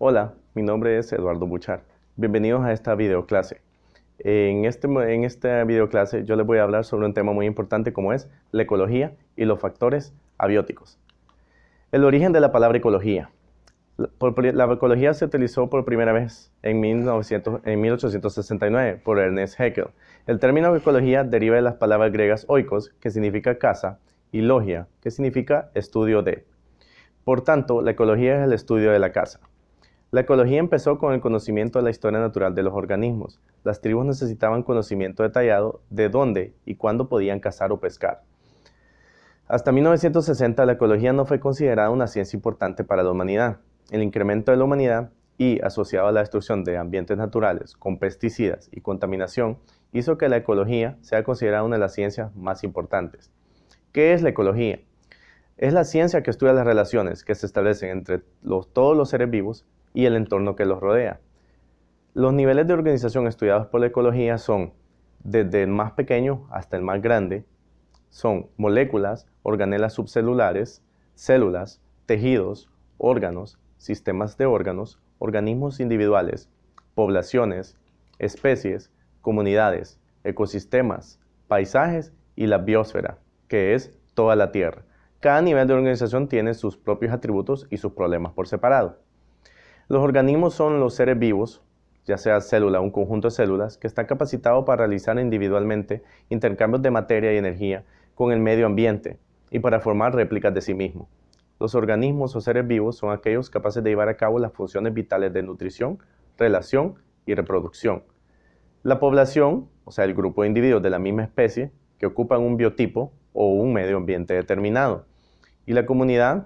Hola, mi nombre es Eduardo Buchar. Bienvenidos a esta videoclase. En esta videoclase yo les voy a hablar sobre un tema muy importante como es la ecología y los factores abióticos. El origen de la palabra ecología. La ecología se utilizó por primera vez en 1869 por Ernest Haeckel. El término ecología deriva de las palabras griegas oikos, que significa casa, y logia, que significa estudio de. Por tanto, la ecología es el estudio de la casa. La ecología empezó con el conocimiento de la historia natural de los organismos. Las tribus necesitaban conocimiento detallado de dónde y cuándo podían cazar o pescar. Hasta 1960, la ecología no fue considerada una ciencia importante para la humanidad. El incremento de la humanidad y asociado a la destrucción de ambientes naturales con pesticidas y contaminación hizo que la ecología sea considerada una de las ciencias más importantes. ¿Qué es la ecología? Es la ciencia que estudia las relaciones que se establecen entre todos los seres vivos y el entorno que los rodea. Los niveles de organización estudiados por la ecología son desde el más pequeño hasta el más grande. Son moléculas, organelas subcelulares, células, tejidos, órganos, sistemas de órganos, organismos individuales, poblaciones, especies, comunidades, ecosistemas, paisajes y la biosfera, que es toda la Tierra. Cada nivel de organización tiene sus propios atributos y sus problemas por separado. Los organismos son los seres vivos, ya sea célula o un conjunto de células, que están capacitados para realizar individualmente intercambios de materia y energía con el medio ambiente y para formar réplicas de sí mismos. Los organismos o seres vivos son aquellos capaces de llevar a cabo las funciones vitales de nutrición, relación y reproducción. La población, o sea, el grupo de individuos de la misma especie, que ocupan un biotipo o un medio ambiente determinado. Y la comunidad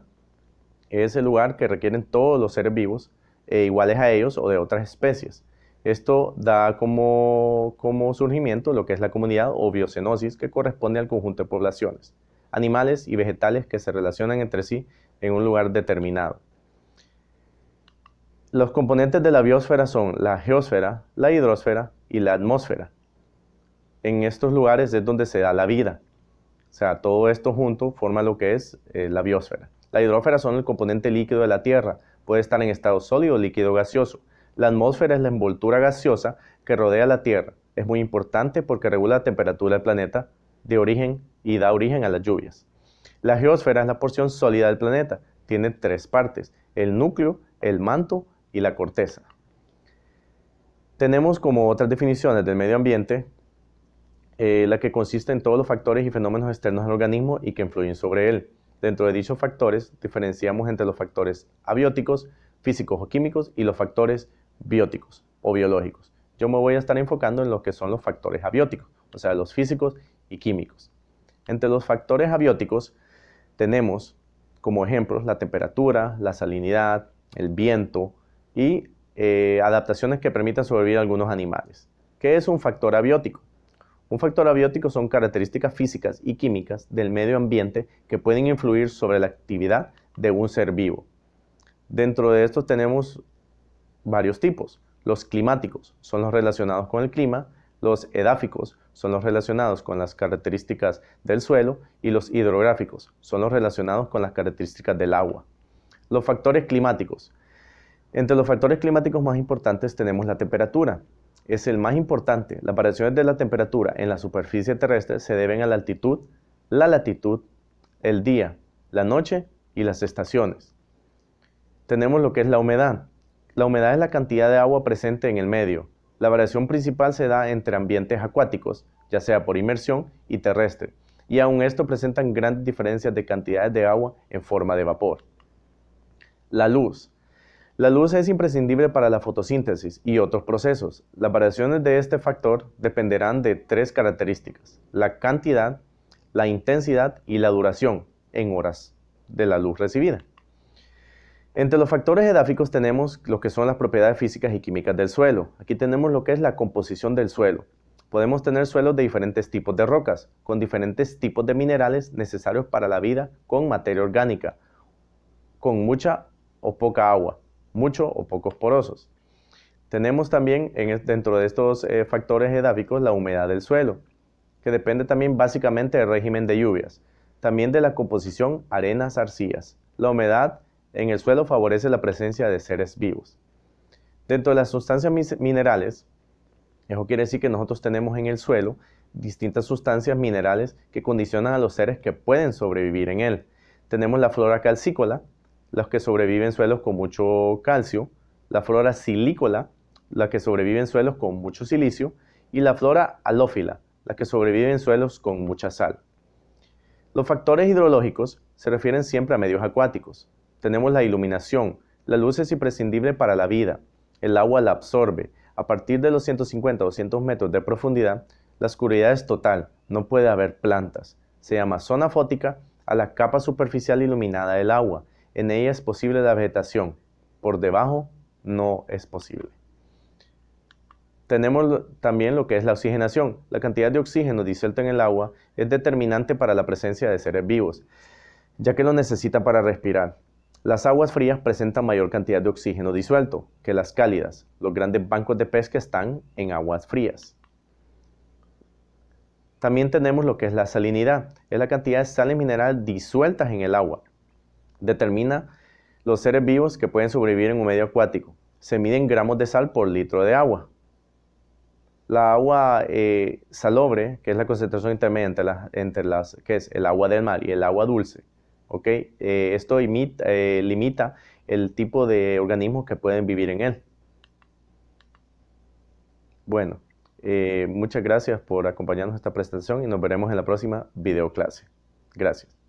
es el lugar que requieren todos los seres vivos iguales a ellos o de otras especies. Esto da como surgimiento lo que es la comunidad o biocenosis, que corresponde al conjunto de poblaciones, animales y vegetales que se relacionan entre sí en un lugar determinado. Los componentes de la biosfera son la geosfera, la hidrosfera y la atmósfera. En estos lugares es donde se da la vida. O sea, todo esto junto forma lo que es la biosfera. La hidrosfera son el componente líquido de la Tierra. Puede estar en estado sólido, líquido o gaseoso. La atmósfera es la envoltura gaseosa que rodea la Tierra. Es muy importante porque regula la temperatura del planeta de origen y da origen a las lluvias. La geosfera es la porción sólida del planeta. Tiene tres partes: el núcleo, el manto y la corteza. Tenemos como otras definiciones del medio ambiente la que consiste en todos los factores y fenómenos externos al organismo y que influyen sobre él. Dentro de dichos factores, diferenciamos entre los factores abióticos, físicos o químicos, y los factores bióticos o biológicos. Yo me voy a estar enfocando en lo que son los factores abióticos, o sea, los físicos y químicos. Entre los factores abióticos tenemos como ejemplos la temperatura, la salinidad, el viento y adaptaciones que permitan sobrevivir a algunos animales. ¿Qué es un factor abiótico? Un factor abiótico son características físicas y químicas del medio ambiente que pueden influir sobre la actividad de un ser vivo. Dentro de estos tenemos varios tipos. Los climáticos son los relacionados con el clima, los edáficos son los relacionados con las características del suelo y los hidrográficos son los relacionados con las características del agua. Los factores climáticos. Entre los factores climáticos más importantes tenemos la temperatura. Es el más importante. Las variaciones de la temperatura en la superficie terrestre se deben a la altitud, la latitud, el día, la noche y las estaciones. Tenemos lo que es la humedad. La humedad es la cantidad de agua presente en el medio. La variación principal se da entre ambientes acuáticos, ya sea por inmersión y terrestre, y aun esto presentan grandes diferencias de cantidades de agua en forma de vapor. La luz. La luz es imprescindible para la fotosíntesis y otros procesos. Las variaciones de este factor dependerán de tres características: la cantidad, la intensidad y la duración en horas de la luz recibida. Entre los factores edáficos tenemos lo que son las propiedades físicas y químicas del suelo. Aquí tenemos lo que es la composición del suelo. Podemos tener suelos de diferentes tipos de rocas, con diferentes tipos de minerales necesarios para la vida, con materia orgánica, con mucha o poca agua, mucho o pocos porosos. Tenemos también dentro de estos factores edáficos la humedad del suelo, que depende también básicamente del régimen de lluvias, también de la composición arenas-arcillas. La humedad en el suelo favorece la presencia de seres vivos. Dentro de las sustancias minerales, eso quiere decir que nosotros tenemos en el suelo distintas sustancias minerales que condicionan a los seres que pueden sobrevivir en él. Tenemos la flora calcícola, los que sobreviven en suelos con mucho calcio, la flora silícola, la que sobrevive en suelos con mucho silicio, y la flora halófila, la que sobrevive en suelos con mucha sal. Los factores hidrológicos se refieren siempre a medios acuáticos. Tenemos la iluminación. La luz es imprescindible para la vida. El agua la absorbe. A partir de los 150 o 200 metros de profundidad, la oscuridad es total. No puede haber plantas. Se llama zona fótica a la capa superficial iluminada del agua. En ella es posible la vegetación. Por debajo no es posible. Tenemos también lo que es la oxigenación. La cantidad de oxígeno disuelto en el agua es determinante para la presencia de seres vivos, ya que lo necesita para respirar. Las aguas frías presentan mayor cantidad de oxígeno disuelto que las cálidas. Los grandes bancos de pesca están en aguas frías. También tenemos lo que es la salinidad. Es la cantidad de sales minerales disueltas en el agua. Determina los seres vivos que pueden sobrevivir en un medio acuático. Se mide en gramos de sal por litro de agua. La agua salobre, que es la concentración intermedia que es el agua del mar y el agua dulce, ¿okay? Esto limita el tipo de organismos que pueden vivir en él. Bueno, muchas gracias por acompañarnos en esta presentación y nos veremos en la próxima videoclase. Gracias.